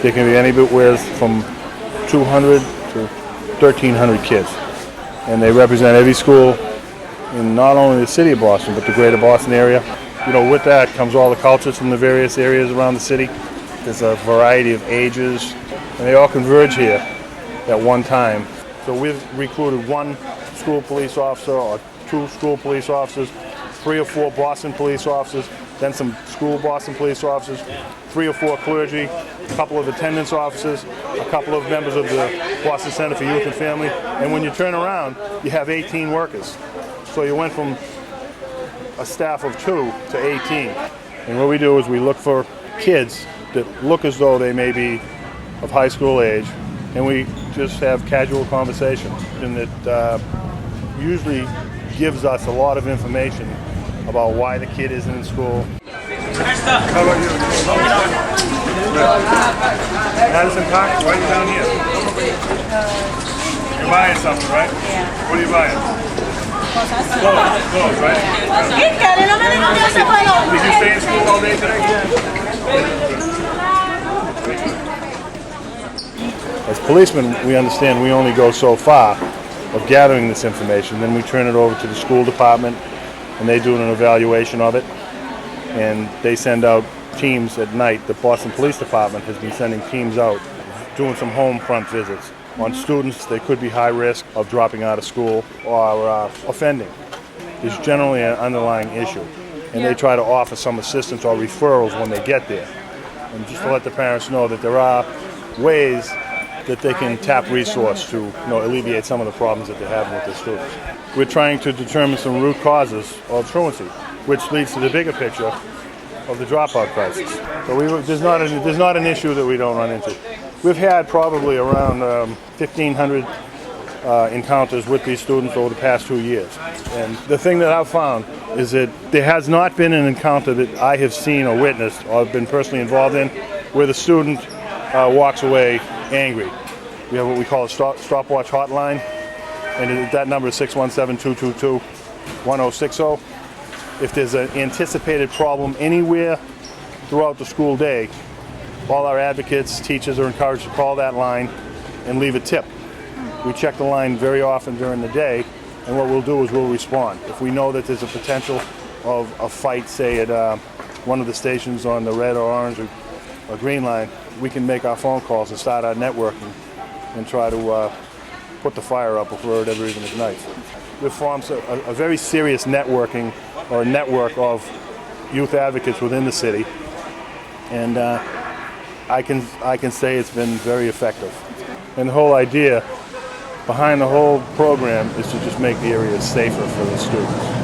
They can be anywhere from 200 to 1,300 kids. And they represent every school in not only the city of Boston, but the greater Boston area. With that comes all the cultures from the various areas around the city. There's a variety of ages, and they all converge here at one time. So we've recruited one school police officer or two school police officers, 3 or 4 Boston police officers, then some school Boston police officers, 3 or 4 clergy, a couple of attendance officers, a couple of members of the Boston Center for Youth and Family, and when you turn around, you have 18 workers. So you went from a staff of 2 to 18. And what we do is we look for kids that look as though they may be of high school age, and we just have casual conversations. And it usually gives us a lot of information about why the kid isn't in school. How about you? Madison Park, why are you down here? You're buying something, right? Yeah. What are you buying? Clothes, right? Did you stay in school all day today? As policemen, we understand we only go so far of gathering this information. Then we turn it over to the school department, and they do an evaluation of it. And they send out teams at night. The Boston Police Department has been sending teams out, doing some home front visits on students that could be high risk of dropping out of school or offending. There's generally an underlying issue. And they try to offer some assistance or referrals when they get there. And just to let the parents know that there are ways that they can tap resource to alleviate some of the problems that they're having with their students. We're trying to determine some root causes of truancy, which leads to the bigger picture of the dropout crisis. So there's not an issue that we don't run into. We've had probably around 1,500 encounters with these students over the past 2 years. And the thing that I've found is that there has not been an encounter that I have seen or witnessed or been personally involved in where the student walks away angry. We have what we call a StopWatch hotline, and that number is 617-222-1060. If there's an anticipated problem anywhere throughout the school day, all our advocates, teachers are encouraged to call that line and leave a tip. We check the line very often during the day, and what we'll do is we'll respond. If we know that there's a potential of a fight, say at one of the stations on the red or orange or green line, we can make our phone calls and start our networking and try to put the fire up before it ever even ignites. We've formed a very serious networking or a network of youth advocates within the city, and I can say it's been very effective. And the whole idea behind the whole program is to just make the area safer for the students.